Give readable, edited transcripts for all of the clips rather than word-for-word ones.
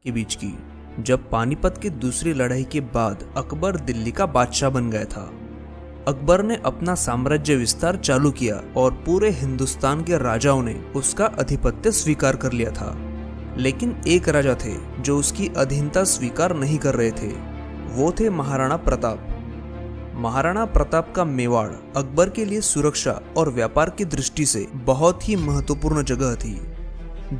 के बीच की, जब पानीपत की दूसरी लड़ाई के बाद अकबर दिल्ली का बादशाह बन गया था। अकबर ने अपना साम्राज्य विस्तार चालू किया और पूरे हिंदुस्तान के राजाओं ने उसका आधिपत्य स्वीकार कर लिया था। लेकिन एक राजा थे जो उसकी अधीनता स्वीकार नहीं कर रहे थे। वो थे महाराणा प्रताप। महाराणा प्रताप का मेवाड़ अकबर के लिए सुरक्षा और व्यापार की दृष्टि से बहुत ही महत्वपूर्ण जगह थी।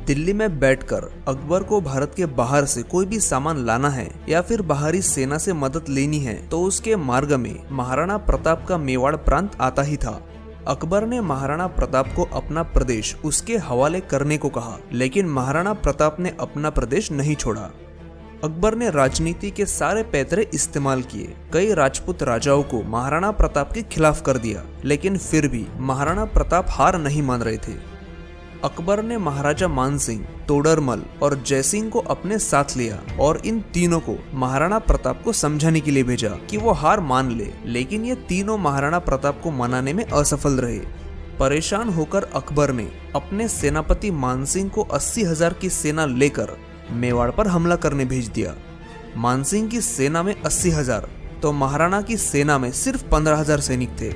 दिल्ली में बैठकर अकबर को भारत के बाहर से कोई भी सामान लाना है या फिर बाहरी सेना से मदद लेनी है तो उसके मार्ग में महाराणा प्रताप का मेवाड़ प्रांत आता ही था। अकबर ने महाराणा प्रताप को अपना प्रदेश उसके हवाले करने को कहा, लेकिन महाराणा प्रताप ने अपना प्रदेश नहीं छोड़ा। अकबर ने राजनीति के सारे पैतरे इस्तेमाल किए। कई राजपूत राजाओं को महाराणा प्रताप के खिलाफ कर दिया, लेकिन फिर भी महाराणा प्रताप हार नहीं मान रहे थे। अकबर ने महाराजा मानसिंह, तोडरमल और जयसिंह को अपने साथ लिया और इन तीनों को महाराणा प्रताप को समझाने के लिए भेजा कि वो हार मान ले, लेकिन ये तीनों महाराणा प्रताप को मनाने में असफल रहे। परेशान होकर अकबर ने अपने सेनापति मानसिंह को 80,000 की सेना लेकर मेवाड़ पर हमला करने भेज दिया। मानसिंह की सेना में 80,000 तो महाराणा की सेना में सिर्फ 15,000 सैनिक थे।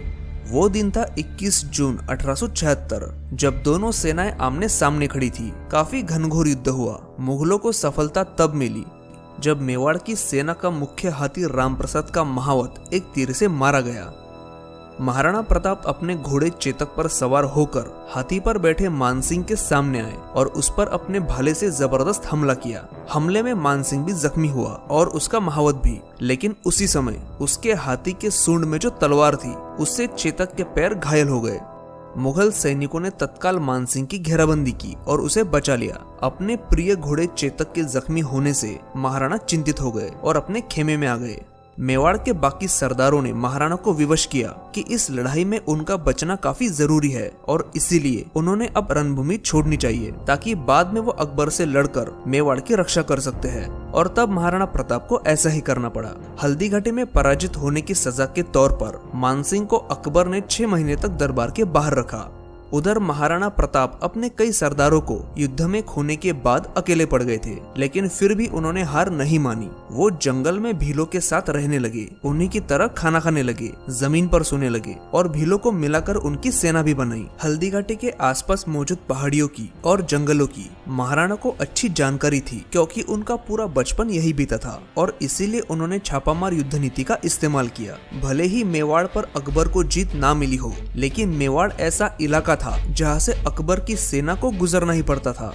वो दिन था 21 जून 1876, जब दोनों सेनाएं आमने सामने खड़ी थी। काफी घनघोर युद्ध हुआ। मुगलों को सफलता तब मिली जब मेवाड़ की सेना का मुख्य हाथी रामप्रसाद का महावत एक तीर से मारा गया। महाराणा प्रताप अपने घोड़े चेतक पर सवार होकर हाथी पर बैठे मानसिंह के सामने आए और उस पर अपने भाले से जबरदस्त हमला किया। हमले में मानसिंह भी जख्मी हुआ और उसका महावत भी, लेकिन उसी समय उसके हाथी के सूंड में जो तलवार थी उससे चेतक के पैर घायल हो गए। मुगल सैनिकों ने तत्काल मानसिंह की घेराबंदी की और उसे बचा लिया। अपने प्रिय घोड़े चेतक के जख्मी होने से महाराणा चिंतित हो गए और अपने खेमे में आ गए। मेवाड़ के बाकी सरदारों ने महाराणा को विवश किया कि इस लड़ाई में उनका बचना काफी जरूरी है और इसीलिए उन्होंने अब रणभूमि छोड़नी चाहिए ताकि बाद में वो अकबर से लड़कर मेवाड़ की रक्षा कर सकते हैं। और तब महाराणा प्रताप को ऐसा ही करना पड़ा। हल्दी घाटी में पराजित होने की सजा के तौर पर मानसिंह को अकबर ने 6 महीने तक दरबार के बाहर रखा। उधर महाराणा प्रताप अपने कई सरदारों को युद्ध में खोने के बाद अकेले पड़ गए थे, लेकिन फिर भी उन्होंने हार नहीं मानी। वो जंगल में भीलों के साथ रहने लगे, उन्हीं की तरह खाना खाने लगे, जमीन पर सोने लगे और भीलों को मिलाकर उनकी सेना भी बनाई। हल्दी घाटी के आसपास मौजूद पहाड़ियों की और जंगलों की महाराणा को अच्छी जानकारी थी, क्योंकि उनका पूरा बचपन यही बीता था और इसीलिए उन्होंने छापामार युद्ध नीति का इस्तेमाल किया। भले ही मेवाड़ पर अकबर को जीत ना मिली हो, लेकिन मेवाड़ ऐसा इलाका था जहां से अकबर की सेना को गुजरना ही पड़ता था।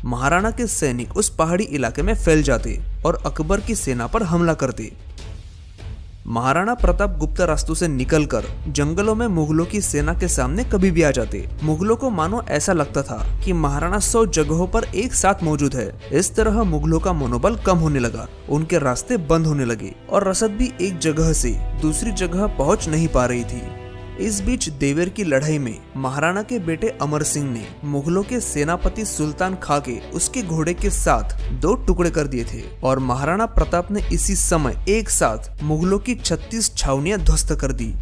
महाराणा के सैनिक उस पहाड़ी इलाके में फैल जाते और अकबर की सेना पर हमला करते। महाराणा प्रताप गुप्त रास्तों से निकलकर जंगलों में मुगलों की सेना के सामने कभी भी आ जाते। मुगलों को मानो ऐसा लगता था कि महाराणा 100 जगहों पर एक साथ मौजूद है। इस तरह मुगलों का मनोबल कम होने लगा, उनके रास्ते बंद होने लगे और रसद भी एक जगह से दूसरी जगह पहुंच नहीं पा रही थी। इस बीच देवर की लड़ाई में महाराणा के बेटे अमर सिंह ने मुगलों के सेनापति सुल्तान खां के उसके घोड़े के साथ 2 टुकड़े कर दिए थे और महाराणा प्रताप ने इसी समय एक साथ मुगलों की 36 छावनियां ध्वस्त कर दी।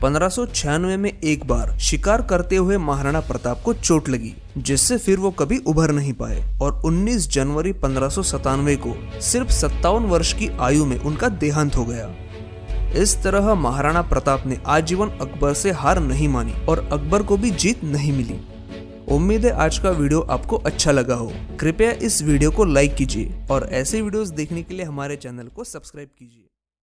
1596 में एक बार शिकार करते हुए महाराणा प्रताप को चोट लगी, जिससे फिर वो कभी उभर नहीं पाए और 19 जनवरी 1597 को सिर्फ 57 वर्ष की आयु में उनका देहांत हो गया। इस तरह महाराणा प्रताप ने आजीवन अकबर से हार नहीं मानी और अकबर को भी जीत नहीं मिली। उम्मीद है आज का वीडियो आपको अच्छा लगा हो। कृपया इस वीडियो को लाइक कीजिए और ऐसे वीडियोस देखने के लिए हमारे चैनल को सब्सक्राइब कीजिए।